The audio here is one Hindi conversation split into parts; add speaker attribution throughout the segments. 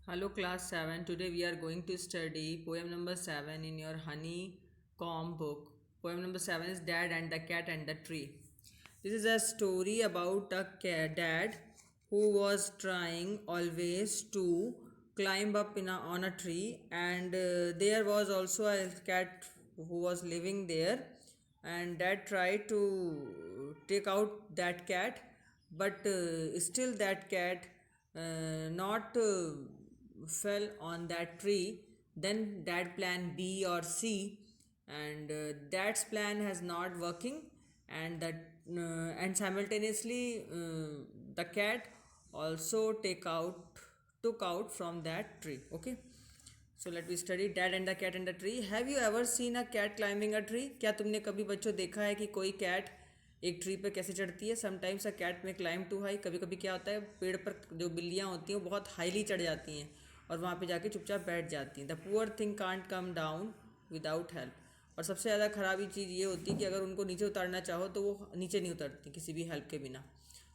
Speaker 1: Hello class 7. Today we are going to study poem number 7 in your honeycomb book. Poem number 7 is Dad and the Cat and the Tree. This is a story about a dad who was trying always to climb up on a tree, and there was also a cat who was living there, and dad tried to take out that cat, but still that cat not fell on that tree. Then that plan B or C, and that's plan has not working, and and simultaneously the cat also take out took out from that tree. Okay, so let me study Dad and the Cat and the Tree. Have you ever seen a cat climbing a tree? क्या तुमने कभी बच्चों देखा है कि कोई कैट एक ट्री पर कैसे चढ़ती है? समटाइम्स अ कैट में क्लाइम टू हाई. कभी कभी क्या होता है, पेड़ पर जो बिल्लियाँ होती हैं वो बहुत हाईली चढ़ जाती हैं और वहाँ पे जाके चुपचाप बैठ जाती हैं. The poor thing can't come down without help. और सबसे ज़्यादा ख़राबी चीज़ ये होती है कि अगर उनको नीचे उतारना चाहो तो वो नीचे नहीं उतरती किसी भी हेल्प के बिना.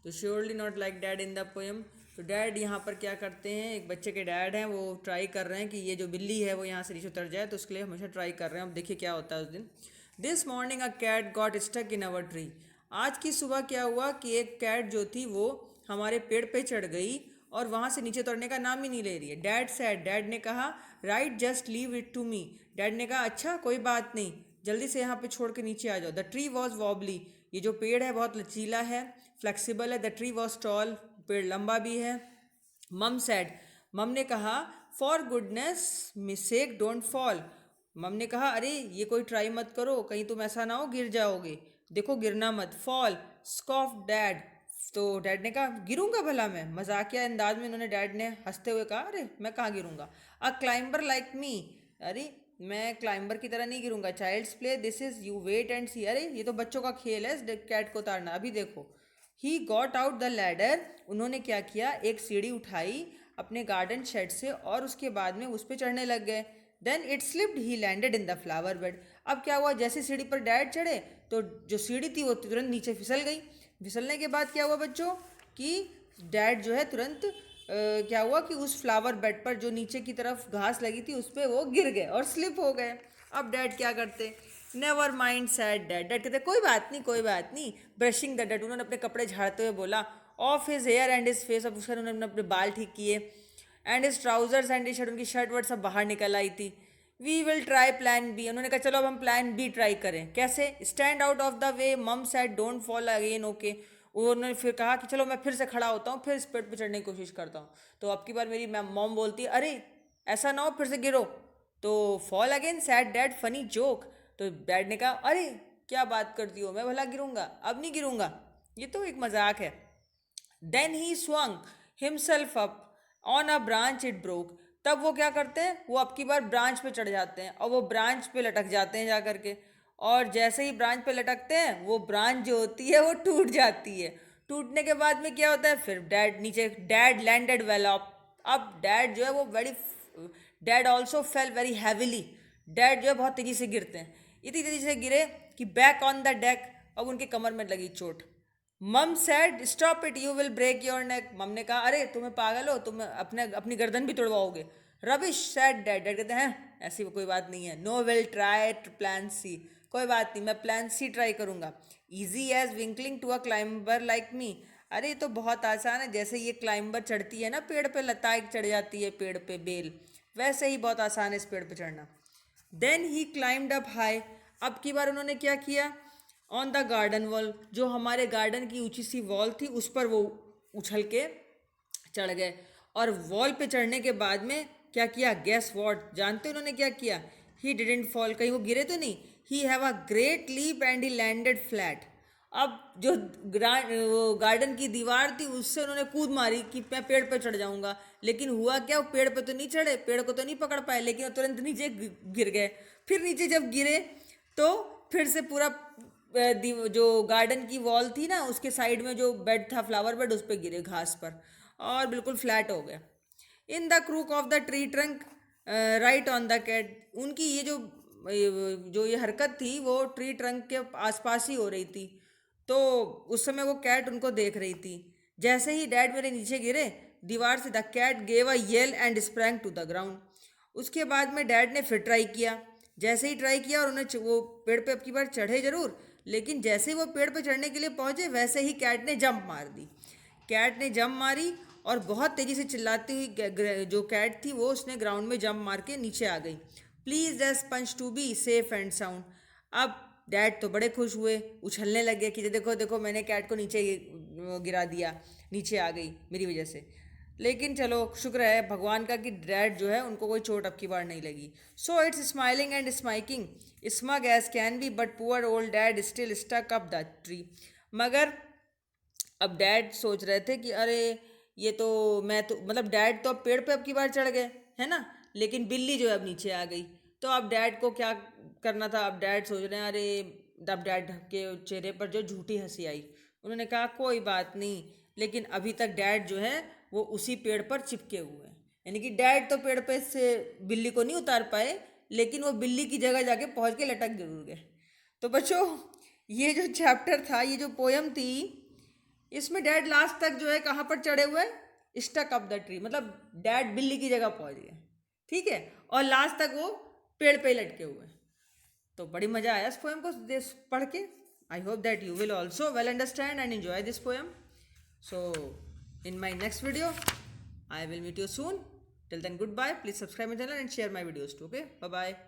Speaker 1: तो surely not like dad in the poem. तो डैड यहाँ पर क्या करते हैं, एक बच्चे के डैड हैं, वो ट्राई कर रहे हैं कि ये जो बिल्ली है वो यहाँ से नीचे उतर जाए, तो उसके लिए हमेशा ट्राई कर रहे हैं. अब देखिए क्या होता है उस दिन. This morning a cat got stuck in our tree. आज की सुबह क्या हुआ कि एक कैट जो थी वो हमारे पेड़ पे चढ़ गई और वहाँ से नीचे उतरने का नाम ही नहीं ले रही है. डैड सैड, डैड ने कहा, right just leave it to me. Dad ने कहा अच्छा कोई बात नहीं, जल्दी से यहाँ पे छोड़ के नीचे आ जाओ. The tree was wobbly. ये जो पेड़ है बहुत लचीला है, फ्लेक्सिबल है. The tree was tall. पेड़ लंबा भी है. मम सैड, मम ने कहा, फॉर गुडनेस मिसेक डोंट फॉल. मम ने कहा अरे ये कोई ट्राई मत करो, कहीं तुम ऐसा ना हो गिर जाओगे, देखो गिरना मत. Fall scoff dad. तो डैड ने कहा गिरूंगा भला मैं. मजाकिया अंदाज में उन्होंने डैड ने हंसते हुए कहा अरे मैं कहाँ गिरूंगा. अ क्लाइंबर लाइक मी. अरे मैं क्लाइंबर की तरह नहीं गिरूंगा. Child's play this is you wait and see. अरे ये तो बच्चों का खेल है इस कैट को उतारना, अभी देखो. He got out the ladder. उन्होंने क्या किया, एक सीढ़ी उठाई अपने गार्डन शेड से और उसके बाद में उस पर चढ़ने लग गए. Then it slipped, he landed in the flower bed. अब क्या हुआ, जैसे सीढ़ी पर डैड चढ़े तो जो सीढ़ी थी वो तुरंत नीचे फिसल गई. फिसलने के बाद क्या हुआ बच्चों कि डैड जो है तुरंत क्या हुआ कि उस फ्लावर बेड पर जो नीचे की तरफ घास लगी थी उस पर वो गिर गए और स्लिप हो गए. अब डैड क्या करते, never mind sad dad. Dad कहते कोई बात नहीं कोई बात नहीं. ब्रशिंग द डैड, उन्होंने अपने कपड़े झाड़ते हुए बोला, off his hair and his face. अब उसका उन्होंने अपने बाल ठीक किए. And his trousers and his shirt, उनकी शर्ट वर्ट सब बाहर निकल आई थी. We will try plan B. उन्होंने कहा चलो अब हम प्लान बी ट्राई करें. कैसे, stand out of the way. Mum said don't fall again. Okay. उन्होंने फिर कहा कि चलो मैं फिर से खड़ा होता हूँ, फिर इस पेड़ पर चढ़ने की कोशिश करता हूँ. तो अब की बार मेरी मॉम बोलती है अरे ऐसा ना हो फिर से गिरो. तो fall again sad dad, funny joke. तो डैड ने कहा अरे क्या बात करती हो, मैं भला गिरूंगा, अब नहीं गिरूंगा, ये तो एक मजाक है. Then he swung himself up on a branch, it broke. तब वो क्या करते हैं, वो अब की बार ब्रांच पे चढ़ जाते हैं और वो ब्रांच पे लटक जाते हैं जा करके. और जैसे ही ब्रांच पे लटकते हैं वो ब्रांच जो होती है वो टूट जाती है. टूटने के बाद में क्या होता है, फिर डैड नीचे, डैड लैंडेड वेल अप. अब डैड जो है वो very, dad also fail very heavily. Dad जो है बहुत तेजी से गिरते हैं, इतनी तेजी से गिरे कि बैक ऑन द डेक. अब उनके कमर में लगी चोट. Mum said stop it you will break your neck. Mum ने कहा अरे तुम्हें पागल हो, तुम अपने अपनी गर्दन भी तोड़वाओगे. Rubbish said dad. डैड कहते हैं ऐसी कोई बात नहीं है. No will try plan C. कोई बात नहीं, मैं प्लान सी ट्राई करूंगा. Easy as winkling to a climber like me. अरे ये तो बहुत आसान है, जैसे ये क्लाइंबर चढ़ती है ना पेड़ पे, लता चढ़ जाती है पेड़ पे बेल, वैसे ही बहुत आसान है इस पेड़ पे चढ़ना. Then he climbed up high. अब की बार उन्होंने क्या किया, ऑन द गार्डन वॉल, जो हमारे गार्डन की ऊंची सी वॉल थी उस पर वो उछल के चढ़ गए. और वॉल पे चढ़ने के बाद में क्या किया, गेस वॉट, जानते उन्होंने क्या किया, ही डिडेंट फॉल. कहीं वो गिरे तो नहीं. He have a great leap and he landed flat. अब जो वो गार्डन की दीवार थी उससे उन्होंने कूद मारी कि मैं पेड़ पर चढ़ जाऊंगा. लेकिन हुआ क्या, वो पेड़ पे तो नहीं चढ़े, पेड़ को तो नहीं पकड़ पाए, लेकिन वो तुरंत नीचे गिर गए. फिर नीचे जब गिरे तो फिर से पूरा जो गार्डन की वॉल थी ना उसके साइड में जो बेड था, फ्लावर बेड, उस पर गिरे घास पर और बिल्कुल फ्लैट हो गया. In the crook of the tree trunk right on the cat. उनकी ये हरकत थी वो ट्री ट्रंक के आसपास ही हो रही थी. तो उस समय वो कैट उनको देख रही थी. जैसे ही डैड मेरे नीचे गिरे दीवार से। The cat gave a yell and sprang to the ground. उसके बाद में डैड ने फिर ट्राई किया। जैसे ही ट्राई किया और वो पेड़ पे अब की बार चढ़े जरूर, लेकिन जैसे ही वो पेड़ पे चढ़ने के लिए पहुंचे वैसे ही कैट ने जंप मार दी। कैट ने जंप मारी और बहुत तेजी से चिल्लाती हुई जो कैट थी वो उसने ग्राउंड में जंप मार के नीचे आ गई। Please the sponge to be safe and sound. अब डैड तो बड़े खुश हुए, उछलने लगे कि देखो देखो मैंने कैट को नीचे गिरा दिया, नीचे आ गई मेरी वजह से। लेकिन चलो शुक्र है भगवान का कि डैड जो है उनको कोई चोट अब की बार नहीं लगी। So it's smiling and smiking smug as can be but poor old dad still stuck up the tree. मगर अब डैड सोच रहे थे कि अरे ये तो मैं तो मतलब डैड तो अब पेड़ पे अब की बार चढ़ गए है ना, लेकिन बिल्ली जो है अब नीचे आ गई। तो अब डैड को क्या करना था, अब डैड सोच रहे हैं अरे, अब डैड के चेहरे पर जो झूठी हंसी आई। उन्होंने कहा कोई बात नहीं, लेकिन अभी तक डैड जो है वो उसी पेड़ पर चिपके हुए हैं। यानी कि डैड तो पेड़ पे से बिल्ली को नहीं उतार पाए, लेकिन वो बिल्ली की जगह जाके पहुंच के लटक जरूर गए। तो बच्चों ये जो चैप्टर था, ये जो पोयम थी, इसमें डैड लास्ट तक जो है कहाँ पर चढ़े हुए हैं, स्टक अप द ट्री, मतलब डैड बिल्ली की जगह पहुंच गए, ठीक है, और लास्ट तक वो पेड़ पे ही लटके हुए हैं। तो बड़ी मजा आया इस पोएम को पढ़ के। I hope that you will also well understand and enjoy this poem. So in my next video I will meet you soon. Till then, goodbye. Please subscribe my channel and share my videos too. Okay, bye bye.